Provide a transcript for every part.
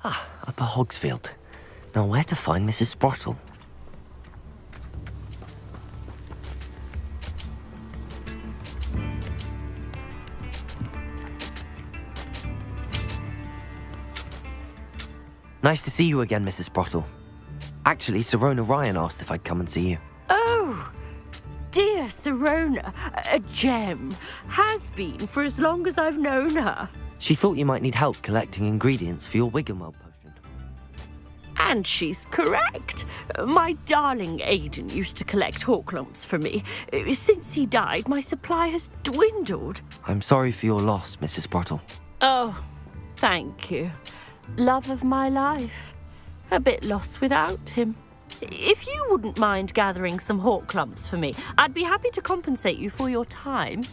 Upper Hogsfield. Now where to find Mrs. Sprottle? Nice to see you again, Mrs. Sprottle. Actually, Sirona Ryan asked if I'd come and see you. Oh, dear Sirona, a gem. Has been for as long as I've known her. She thought you might need help collecting ingredients for your Wiggenweld potion. And she's correct. My darling Aidan used to collect hawk lumps for me. Since he died, my supply has dwindled. I'm sorry for your loss, Mrs. Sprottle. Oh, thank you. Love of my life. A bit lost without him. If you wouldn't mind gathering some hawk lumps for me, I'd be happy to compensate you for your time.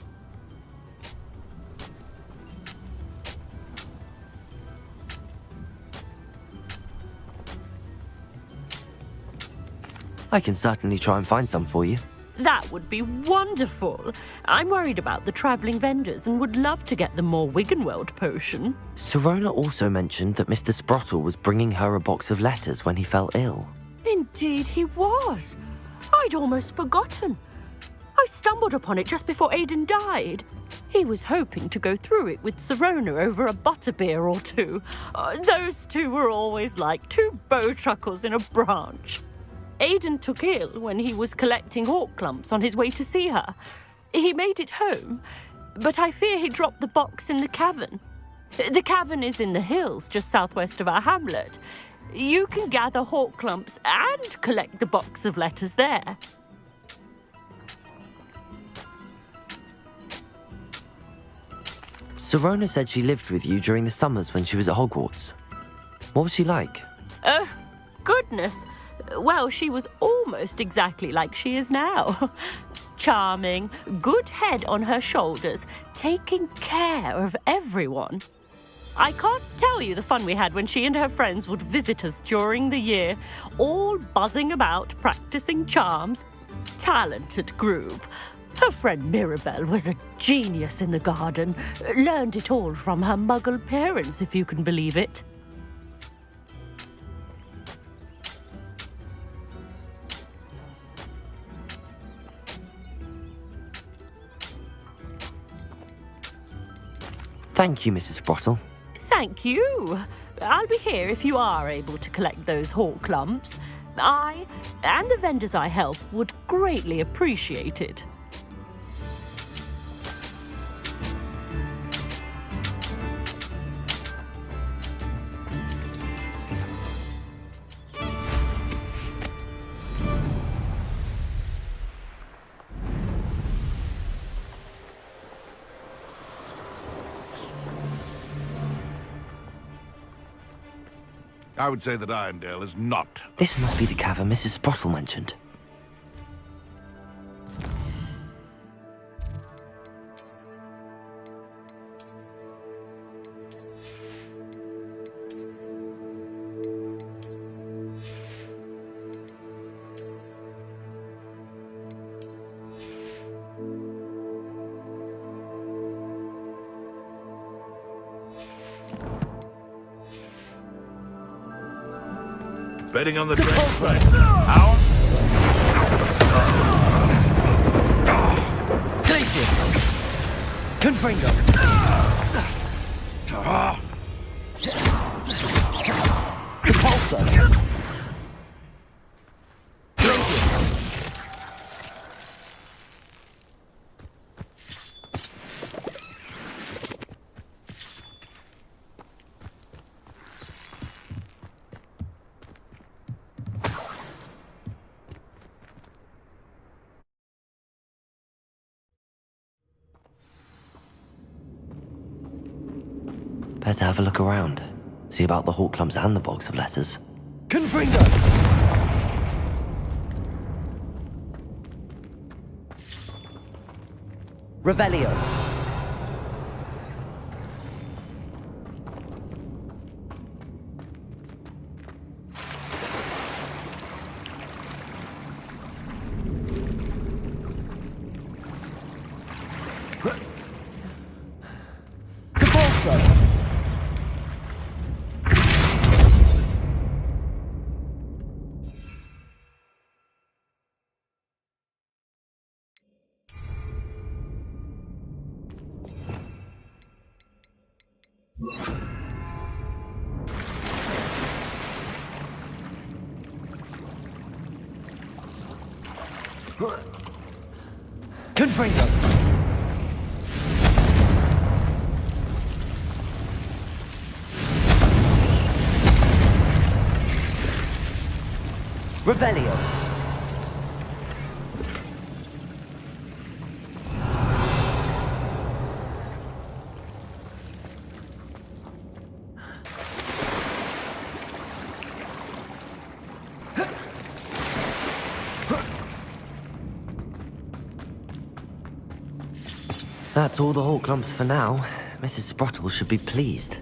I can certainly try and find some for you. That would be wonderful. I'm worried about the travelling vendors and would love to get them more Wiggenweld potion. Sirona also mentioned that Mr. Sprottle was bringing her a box of letters when he fell ill. Indeed he was. I'd almost forgotten. I stumbled upon it just before Aidan died. He was hoping to go through it with Sirona over a butterbeer or two. Those two were always like two bowtruckles in a branch. Aidan took ill when he was collecting hawk lumps on his way to see her. He made it home, but I fear he dropped the box in the cavern. The cavern is in the hills just southwest of our hamlet. You can gather hawk lumps and collect the box of letters there. Sirona said she lived with you during the summers when she was at Hogwarts. What was she like? Goodness. Well, she was almost exactly like she is now. Charming, good head on her shoulders, taking care of everyone. I can't tell you the fun we had when she and her friends would visit us during the year, all buzzing about, practicing charms. Talented group. Her friend Mirabelle was a genius in the garden. Learned it all from her muggle parents, if you can believe it. Thank you, Mrs. Sprottle. Thank you. I'll be here if you are able to collect those hawk lumps. I, and the vendors I help, would greatly appreciate it. I would say that Irondale is not. This must be the cavern Mrs. Sprottle mentioned. Betting on the train. How? Glacius! Confringo! Repulsor! Glacius! Better have a look around. See about the hawk lumps and the box of letters. Confringo! Revelio. Repulsor. Confringo! Revelio! That's all the Hawk lumps for now. Mrs. Sprottle should be pleased.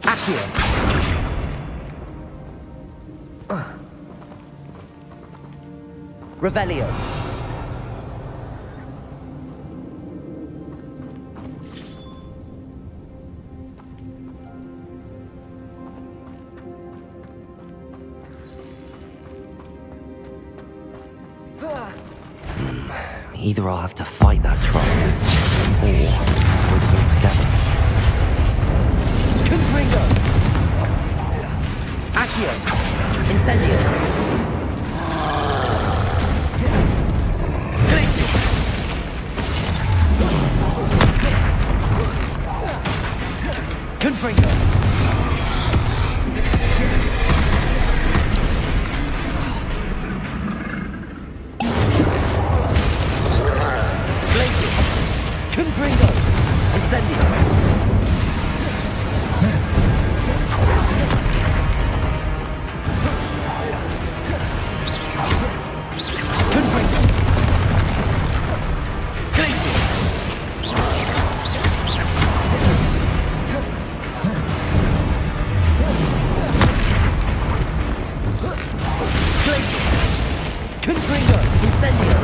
Accio! Revelio. Either I'll have to fight that troll, or avoid it altogether. Confringo! Accio! Incendio! Confringo! Glacius! Confringo! Incendio! Confringo! Glacius! Confringo! Incendio!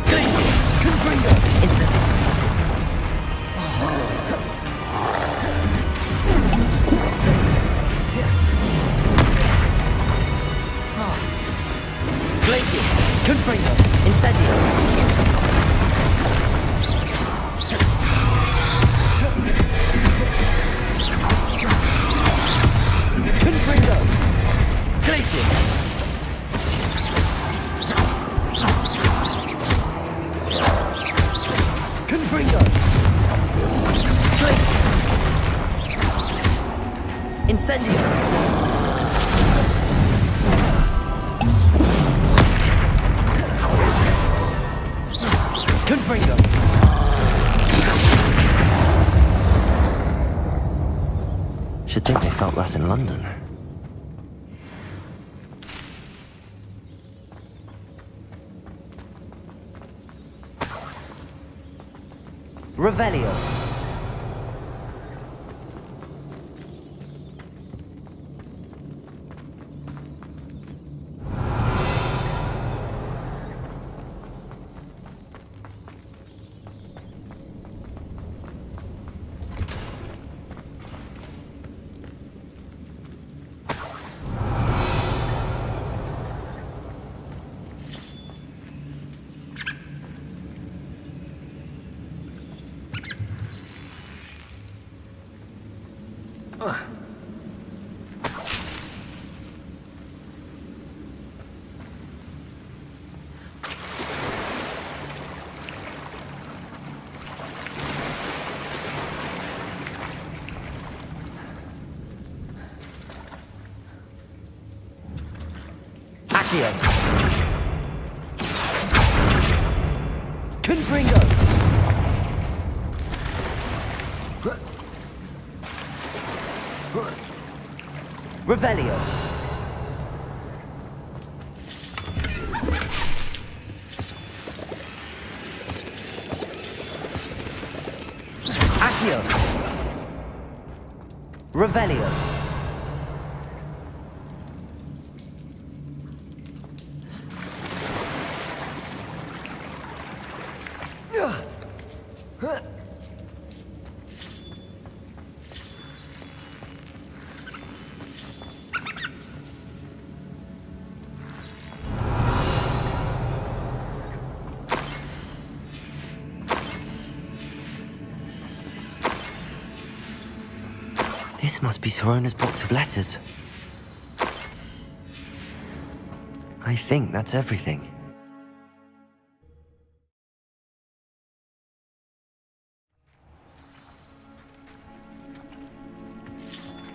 Glacius! Confringo! Incendio! Glacius! Confringo! Incendio! Confringo! Glacius! Confringo! Glacius! Incendio! Confringo! Should think they felt that in London. Revelio. Accio. Confringo. Revelio. Accio. Revelio. This must be Sirona's box of letters. I think that's everything.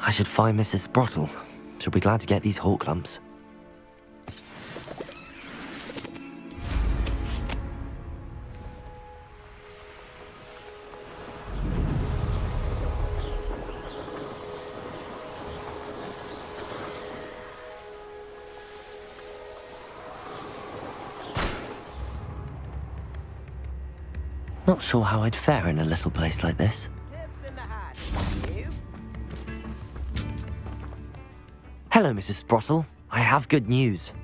I should find Mrs. Sprottle. She'll be glad to get these Hawk lumps. Not sure how I'd fare in a little place like this. Hello, Mrs. Sprottle. I have good news.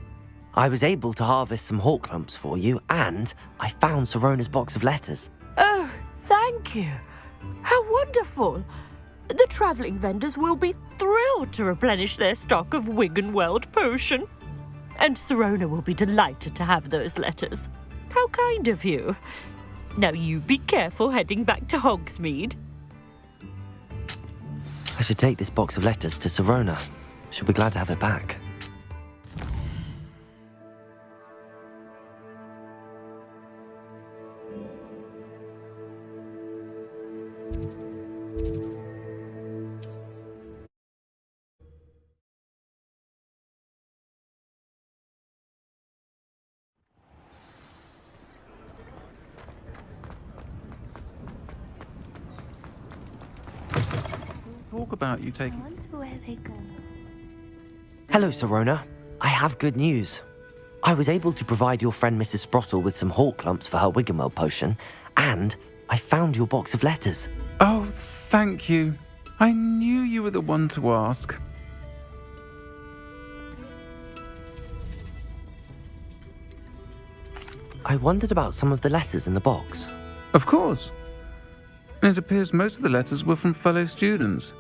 I was able to harvest some Hawk lumps for you, and I found Sirona's box of letters. Oh, thank you. How wonderful. The travelling vendors will be thrilled to replenish their stock of Wiggenweld potion. And Sirona will be delighted to have those letters. How kind of you. Now you be careful heading back to Hogsmeade. I should take this box of letters to Sirona. She'll be glad to have it back. Talk about you taking... I wonder where they go. Hello, Sirona. I have good news. I was able to provide your friend Mrs. Sprottle with some Hawk lumps for her Wiggenweld potion, and I found your box of letters. Oh, thank you. I knew you were the one to ask. I wondered about some of the letters in the box. Of course. It appears most of the letters were from fellow students.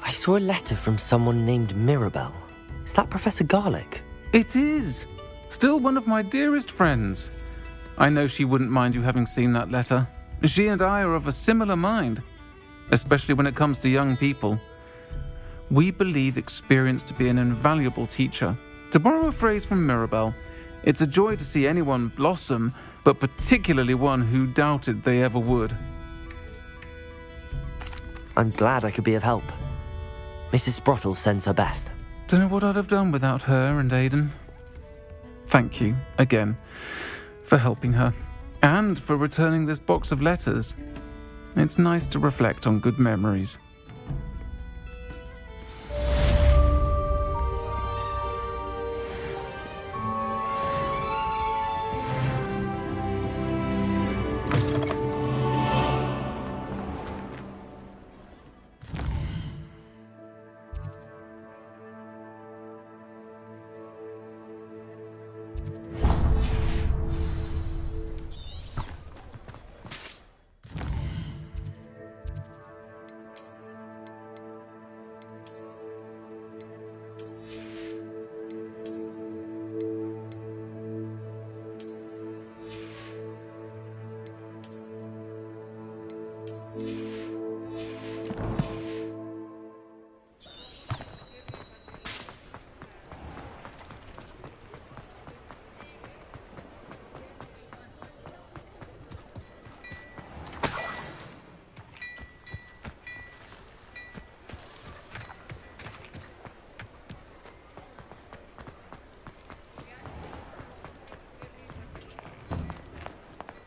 I saw a letter from someone named Mirabelle. Is that Professor Garlick? It is. Still one of my dearest friends. I know she wouldn't mind you having seen that letter. She and I are of a similar mind, especially when it comes to young people. We believe experience to be an invaluable teacher. To borrow a phrase from Mirabelle, it's a joy to see anyone blossom, but particularly one who doubted they ever would. I'm glad I could be of help. Mrs. Sprottle sends her best. Don't know what I'd have done without her and Aidan. Thank you, again, for helping her, and for returning this box of letters. It's nice to reflect on good memories.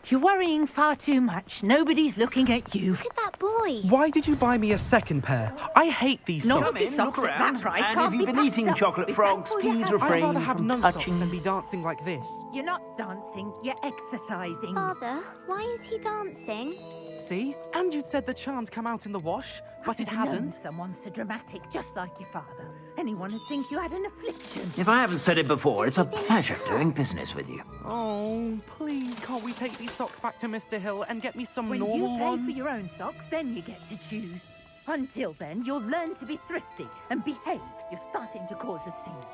You're worrying far too much. Nobody's looking at you. Look at that boy. Why did you buy me a second pair? I hate these Not socks. the socks at that price. And Can't if be you've been passed eating up. chocolate Be frogs, thankful you please have- I'd refrain rather have from no touching socks them. than be dancing like this. You're not dancing, you're exercising. Father, why is he dancing? See? And you'd said the charm's come out in the wash, but it I've known hasn't. someone so dramatic, just like your father. Anyone would think you had an affliction. If I haven't said it before, it's a pleasure doing business with you. Oh, please, can't we take these socks back to Mr. Hill and get me some When normal you pay ones? for your own socks, then you get to choose. Until then, you'll learn to be thrifty and behave. You're starting to cause a scene.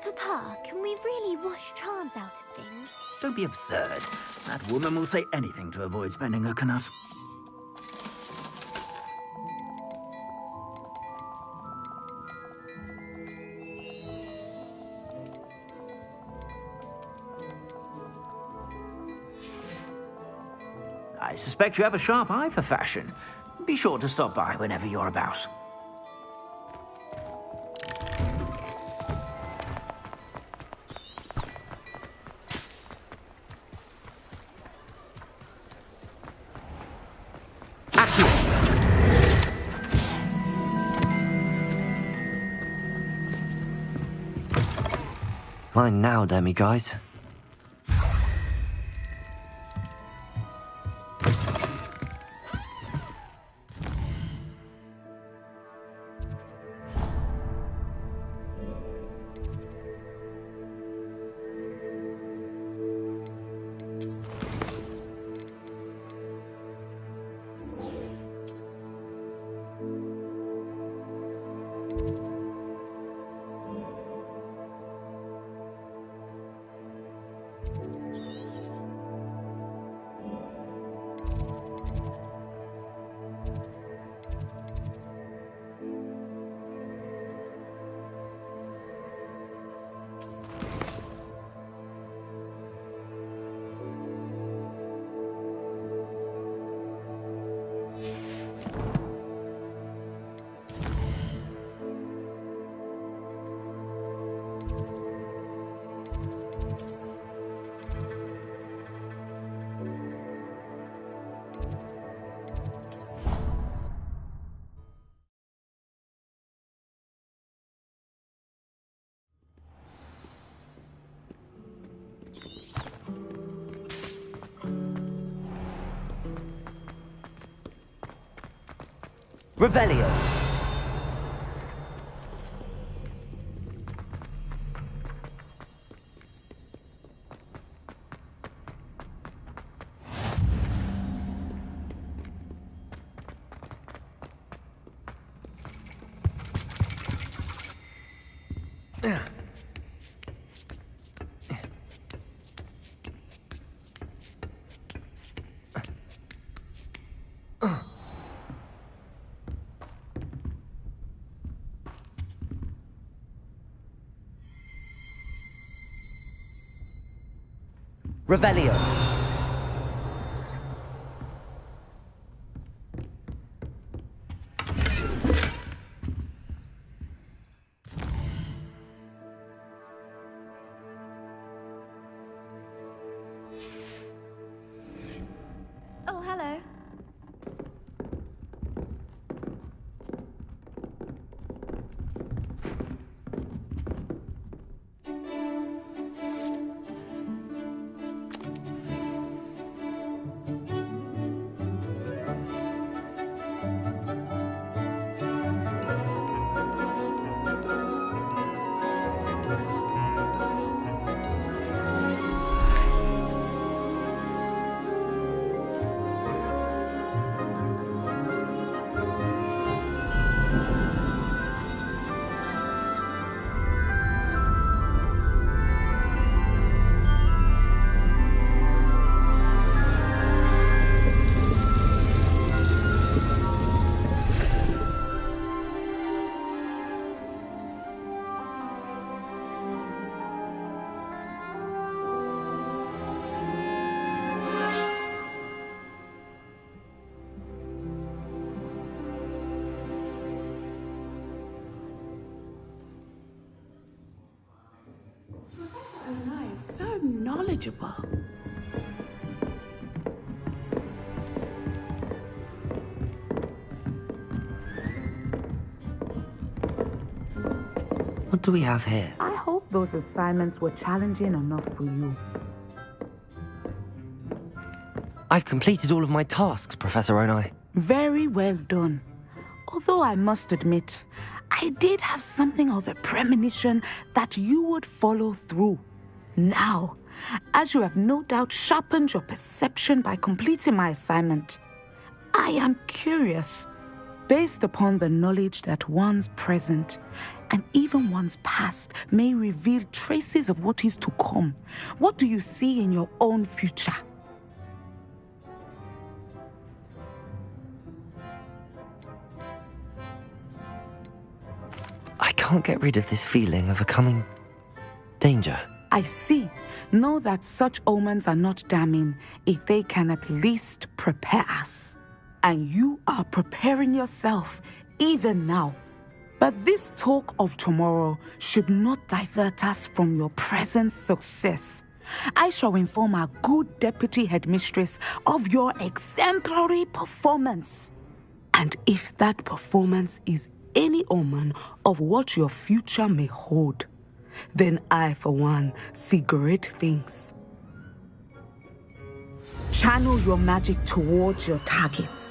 Papa, can we really wash charms out of things? Don't be absurd. That woman will say anything to avoid spending her knuff. I suspect you have a sharp eye for fashion. Be sure to stop by whenever you're about. Mine now, Demi guys. Revelio. Revelio. Oh, hello. So knowledgeable. What do we have here? I hope those assignments were challenging enough for you. I've completed all of my tasks, Professor Onai. Very well done. Although I must admit, I did have something of a premonition that you would follow through. Now, as you have no doubt sharpened your perception by completing my assignment, I am curious. based upon the knowledge that one's present and even one's past may reveal traces of what is to come. What do you see in your own future? I can't get rid of this feeling of a coming danger. I see. Know that such omens are not damning if they can at least prepare us. And you are preparing yourself even now. But this talk of tomorrow should not divert us from your present success. I shall inform our good deputy headmistress of your exemplary performance. And if that performance is any omen of what your future may hold, then I, for one, see great things. Channel your magic towards your targets.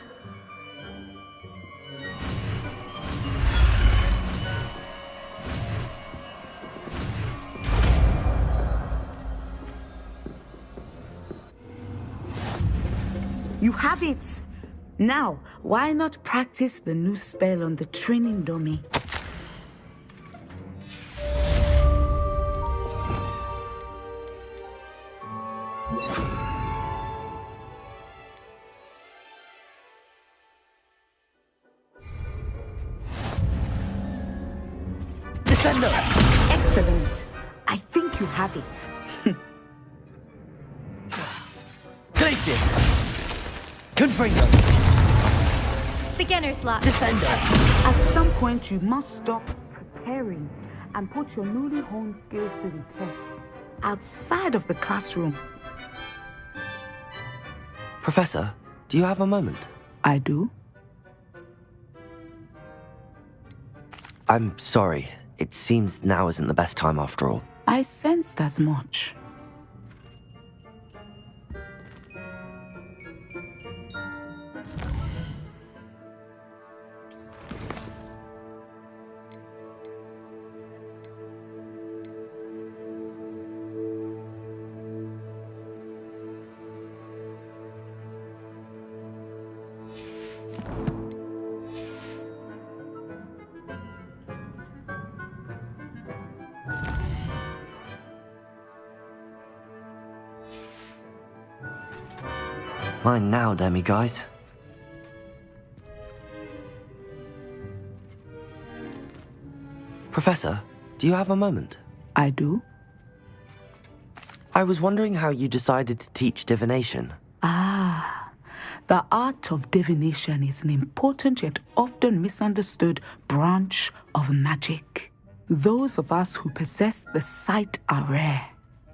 You have it! Now, why not practice the new spell on the training dummy? Descendo! Excellent. I think you have it. Glacius! Confringo! Beginner's luck. Descendo! At some point, you must stop preparing and put your newly honed skills to the test outside of the classroom. Professor, do you have a moment? I do. I'm sorry. It seems now isn't the best time after all. I sensed as much. Mine now, demiguise. Professor, do you have a moment? I do. I was wondering how you decided to teach divination. The art of divination is an important yet often misunderstood branch of magic. Those of us who possess the sight are rare,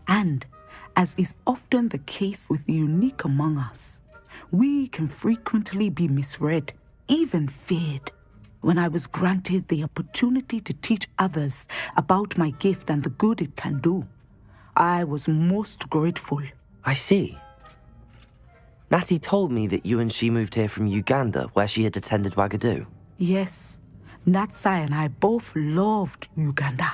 and, as is often the case with the unique among us, we can frequently be misread, even feared. When I was granted the opportunity to teach others about my gift and the good it can do, I was most grateful. I see. Natty told me that you and she moved here from Uganda, where she had attended Wagadu. Yes, Natsai and I both loved Uganda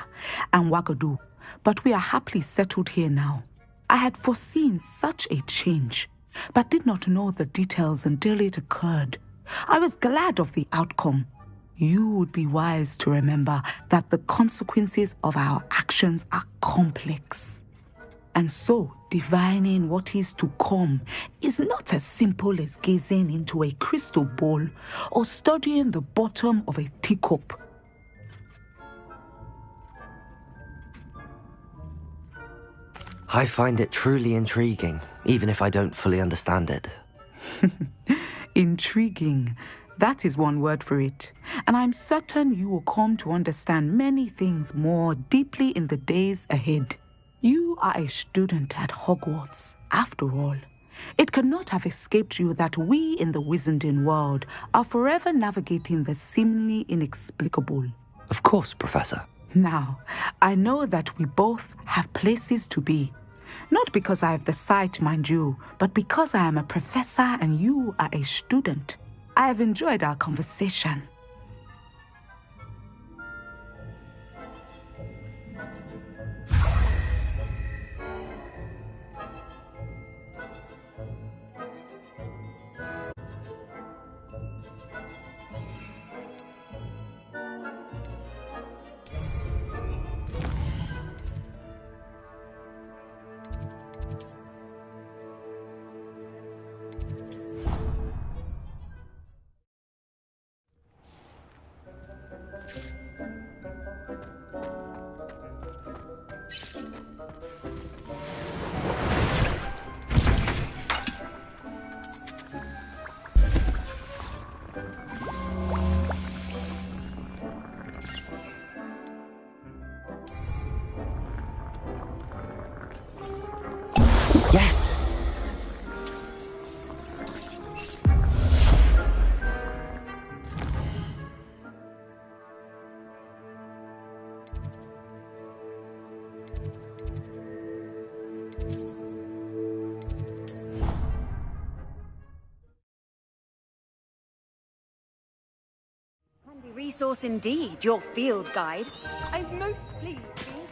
and Wagadu, but we are happily settled here now. I had foreseen such a change, but did not know the details until it occurred. I was glad of the outcome. You would be wise to remember that the consequences of our actions are complex. And so, divining what is to come is not as simple as gazing into a crystal ball or studying the bottom of a teacup. I find it truly intriguing, even if I don't fully understand it. Intriguing. That is one word for it. And I'm certain you will come to understand many things more deeply in the days ahead. You are a student at Hogwarts, after all. It cannot have escaped you that we in the Wizarding world are forever navigating the seemingly inexplicable. Of course, Professor. Now, I know that we both have places to be. Not because I have the sight, mind you, but because I am a professor and you are a student. I have enjoyed our conversation. Yes. Handy resource indeed, your field guide. I'm most pleased to be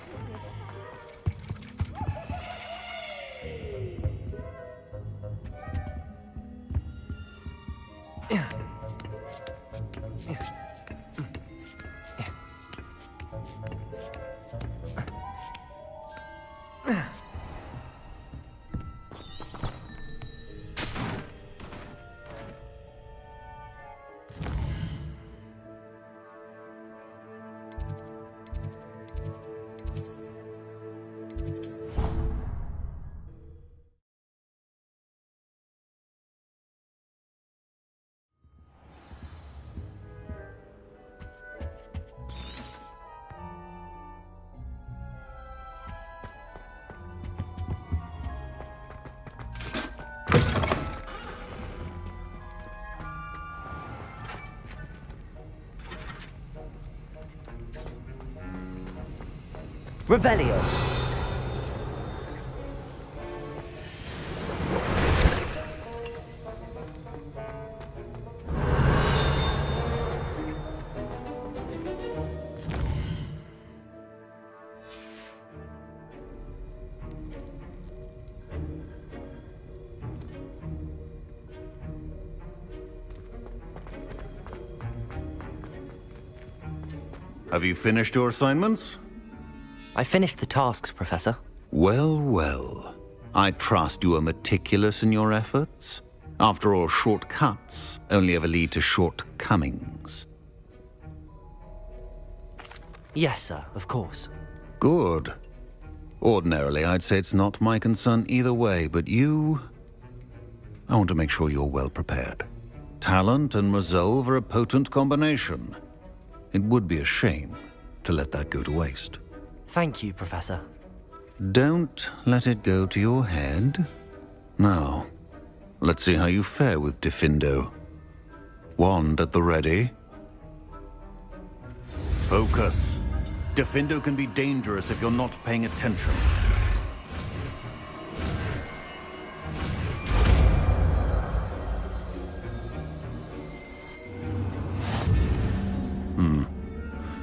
Revelio. Have you finished your assignments? I finished the tasks, Professor. Well, well. I trust you are meticulous in your efforts. After all, shortcuts only ever lead to shortcomings. Yes, sir, of course. Good. Ordinarily, I'd say it's not my concern either way, but you... I want to make sure you're well prepared. Talent and resolve are a potent combination. It would be a shame to let that go to waste. Thank you, Professor. Don't let it go to your head. Now, let's see how you fare with Diffindo. Wand at the ready. Focus. Diffindo can be dangerous if you're not paying attention.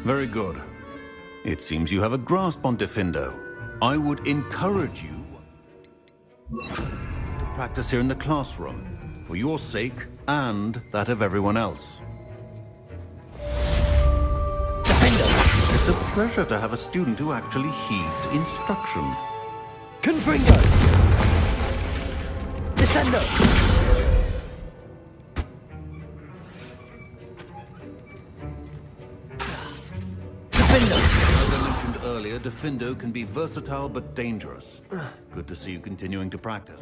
Very good. It seems you have a grasp on Diffindo. I would encourage you to practice here in the classroom, for your sake and that of everyone else. Diffindo! It's a pleasure to have a student who actually heeds instruction. Confringo! Descendo! As I mentioned earlier, Diffindo can be versatile but dangerous. Good to see you continuing to practice.